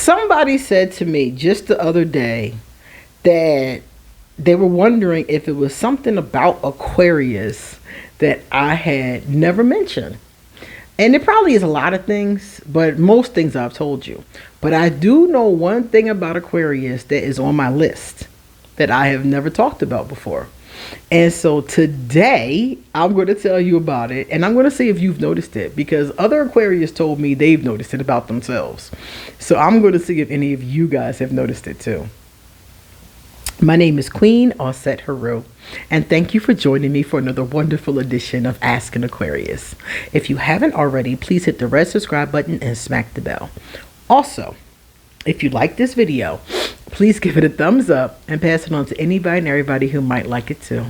Somebody said to me just the other day that they were wondering if it was something about Aquarius that I had never mentioned. And it probably is a lot of things, but most things I've told you. But I do know one thing about Aquarius that is on my list that I have never talked about before. And so today I'm going to tell you about it, and I'm going to see if you've noticed it, because other Aquarius told me they've noticed it about themselves. So I'm going to see if any of you guys have noticed it too. My name is QueenAusetHeru, and thank you for joining me for another wonderful edition of Ask an Aquarius. If you haven't already, please hit the red subscribe button and smack the bell. Also, if you like this video, please give it a thumbs up and pass it on to anybody and everybody who might like it too.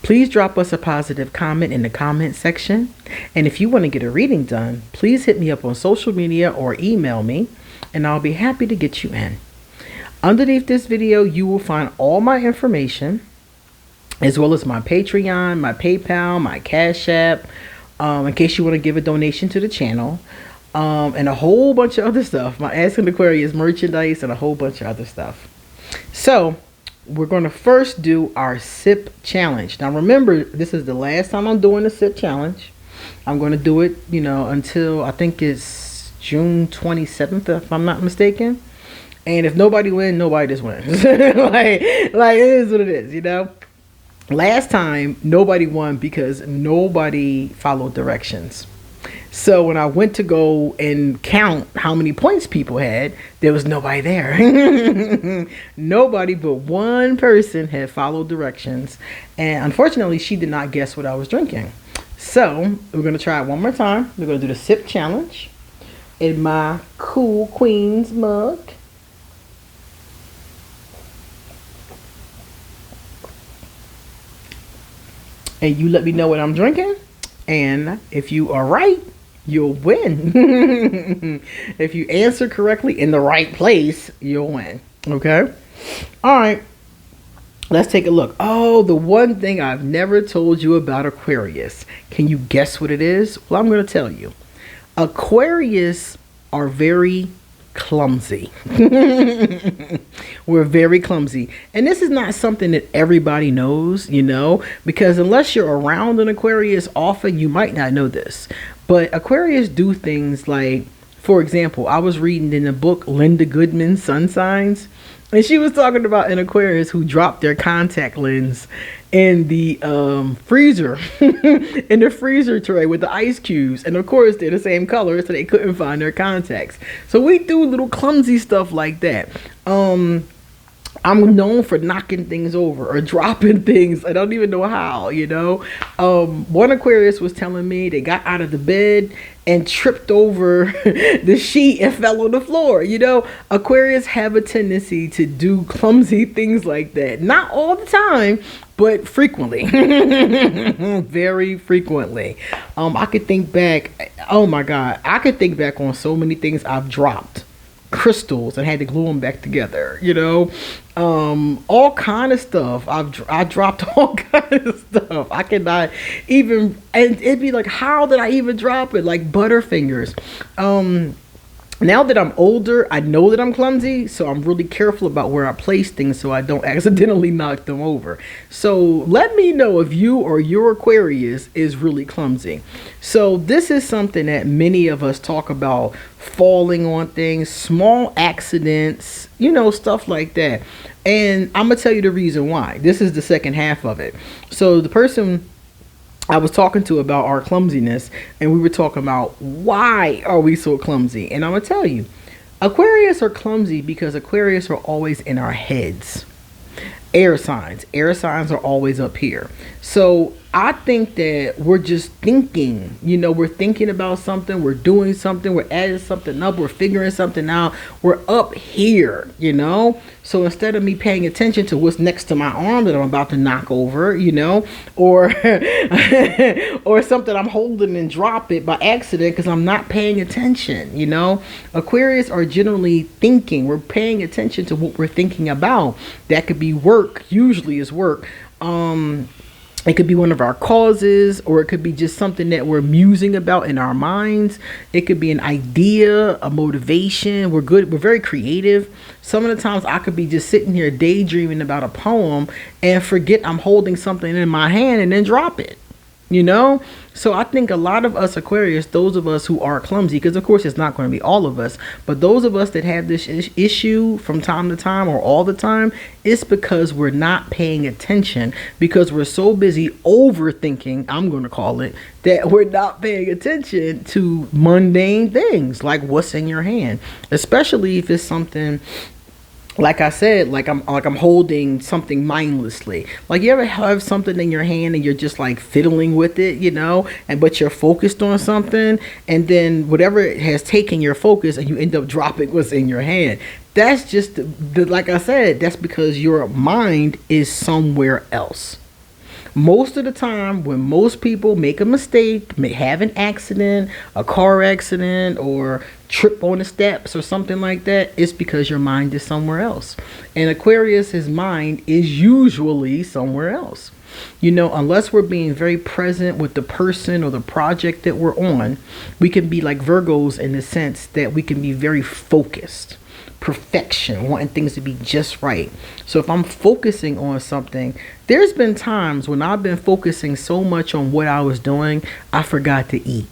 Please drop us a positive comment in the comment section. And if you want to get a reading done, please hit me up on social media or email me, and I'll be happy to get you in. Underneath this video, you will find all my information, as well as my Patreon, my PayPal, my Cashapp, in case you want to give a donation to the channel. And a whole bunch of other stuff, my Ask an Aquarius merchandise and a whole bunch of other stuff. So we're going to first do our sip challenge. Now remember, this is the last time I'm doing the sip challenge. I'm going to do it, until I think it's June 27th, if I'm not mistaken. And if nobody wins, nobody just wins. like it is what it is, Last time nobody won because nobody followed directions. So when I went to go and count how many points people had, there was nobody there. Nobody but one person had followed directions. And unfortunately, she did not guess what I was drinking. So we're going to try it one more time. We're going to do the sip challenge in my cool Queen's mug. And you let me know what I'm drinking. And if you are right, you'll win. If you answer correctly in the right place, you'll win. Okay? All right. Let's take a look. Oh, the one thing I've never told you about Aquarius. Can you guess what it is? Well, I'm going to tell you. Aquarius are very clumsy. We're very clumsy. And this is not something that everybody knows, because unless you're around an Aquarius often, you might not know this. But Aquarius do things like, for example, I was reading in the book Linda Goodman's Sun Signs, and she was talking about an Aquarius who dropped their contact lens in the freezer, in the freezer tray with the ice cubes. And of course, they're the same color, so they couldn't find their contacts. So we do little clumsy stuff like that. I'm known for knocking things over or dropping things. I don't even know how, One Aquarius was telling me they got out of the bed and tripped over the sheet and fell on the floor. Aquarius have a tendency to do clumsy things like that. Not all the time, but frequently. Very frequently. I could think back, oh my God, I could think back on so many things I've dropped. Crystals and had to glue them back together, all kind of stuff. I dropped all kind of stuff. I cannot even, and it'd be like, how did I even drop it? Like Butterfingers. Now that I'm older, I know that I'm clumsy, so I'm really careful about where I place things so I don't accidentally knock them over. So let me know if you or your Aquarius is really clumsy. So this is something that many of us talk about, falling on things, small accidents, stuff like that. And I'm going to tell you the reason why. This is the second half of it. So the person I was talking to about our clumsiness, and we were talking about why are we so clumsy. And I'm going to tell you, Aquarius are clumsy because Aquarius are always in our heads. Air signs are always up here. So I think that we're just thinking, we're thinking about something, we're doing something, we're adding something up, we're figuring something out, we're up here, So instead of me paying attention to what's next to my arm that I'm about to knock over, or or something I'm holding and drop it by accident because I'm not paying attention, Aquarius are generally thinking. We're paying attention to what we're thinking about. That could be work, usually is work. It could be one of our causes, or it could be just something that we're musing about in our minds. It could be an idea, a motivation. We're good. We're very creative. Some of the times I could be just sitting here daydreaming about a poem and forget I'm holding something in my hand and then drop it. You know? So I think a lot of us Aquarius, those of us who are clumsy, because of course it's not going to be all of us, but those of us that have this issue from time to time or all the time, it's because we're not paying attention, because we're so busy overthinking, I'm going to call it, that we're not paying attention to mundane things like what's in your hand, especially if it's something, like I said, like I'm holding something mindlessly. Like, you ever have something in your hand and you're just like fiddling with it, you know, but you're focused on something, and then whatever has taken your focus and you end up dropping what's in your hand. That's just like I said, that's because your mind is somewhere else. Most of the time, when most people make a mistake, may have an accident, a car accident, or trip on the steps or something like that, it's because your mind is somewhere else. And Aquarius, his mind is usually somewhere else. You know, unless we're being very present with the person or the project that we're on, we can be like Virgos in the sense that we can be very focused. Perfection, wanting things to be just right. So if I'm focusing on something, there's been times when I've been focusing so much on what I was doing, I forgot to eat.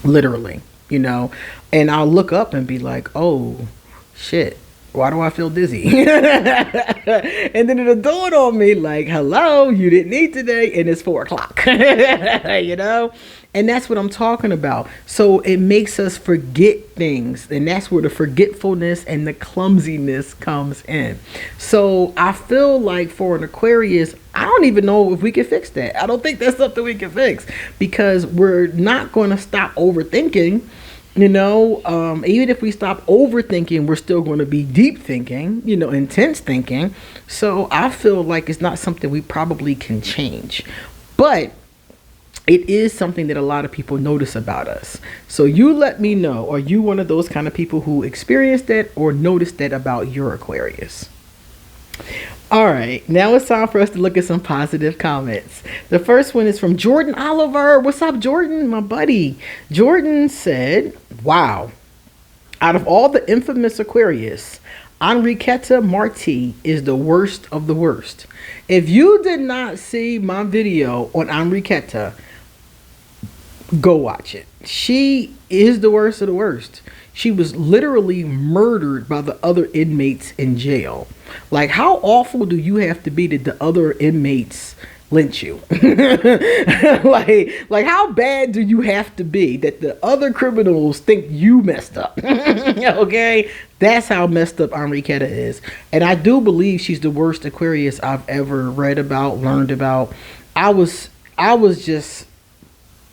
Literally, you know, and I'll look up and be like, oh shit, why do I feel dizzy? And then it'll dawn on me like, hello, you didn't eat today and it's 4 o'clock. You know? And that's what I'm talking about. So it makes us forget things. And that's where the forgetfulness and the clumsiness comes in. So I feel like for an Aquarius, I don't even know if we can fix that. I don't think that's something we can fix, because we're not going to stop overthinking. You know, even if we stop overthinking, we're still going to be deep thinking, you know, intense thinking. So I feel like it's not something we probably can change. But it is something that a lot of people notice about us. So you let me know, are you one of those kind of people who experienced that or noticed that about your Aquarius? All right, now it's time for us to look at some positive comments. The first one is from Jordan Oliver. What's up, Jordan, my buddy? Jordan said, wow, out of all the infamous Aquarius, Enriqueta Marti is the worst of the worst. If you did not see my video on Enriqueta, go watch it. She is the worst of the worst. She was literally murdered by the other inmates in jail. Like, how awful do you have to be that the other inmates lynch you? like how bad do you have to be that the other criminals think you messed up? Okay, that's how messed up Enriqueta is. And I do believe she's the worst Aquarius I've ever read about, learned about. I was just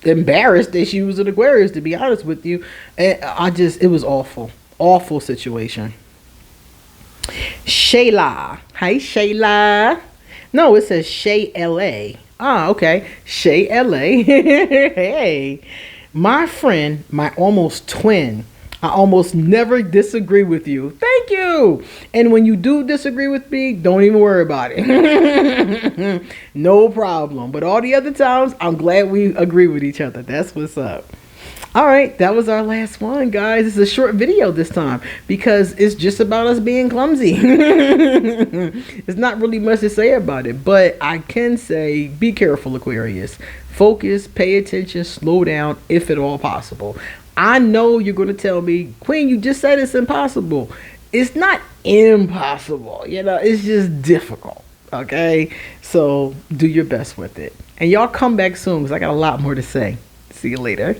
embarrassed that she was an Aquarius, to be honest with you. And it was awful situation. Shayla, hi Shayla. No, it says Shay LA. Ah, okay, Shay LA. Hey, my friend, my almost twin, I almost never disagree with you. Thank you. And when you do disagree with me, don't even worry about it. No problem. But all the other times, I'm glad we agree with each other. That's what's up. All right, that was our last one, guys. It's a short video this time because it's just about us being clumsy. It's not really much to say about it, but I can say be careful, Aquarius. Focus, pay attention, slow down if at all possible. I know you're going to tell me, Queen, you just said it's impossible. It's not impossible, you know, it's just difficult. Okay, so do your best with it. And y'all come back soon because I got a lot more to say. See you later.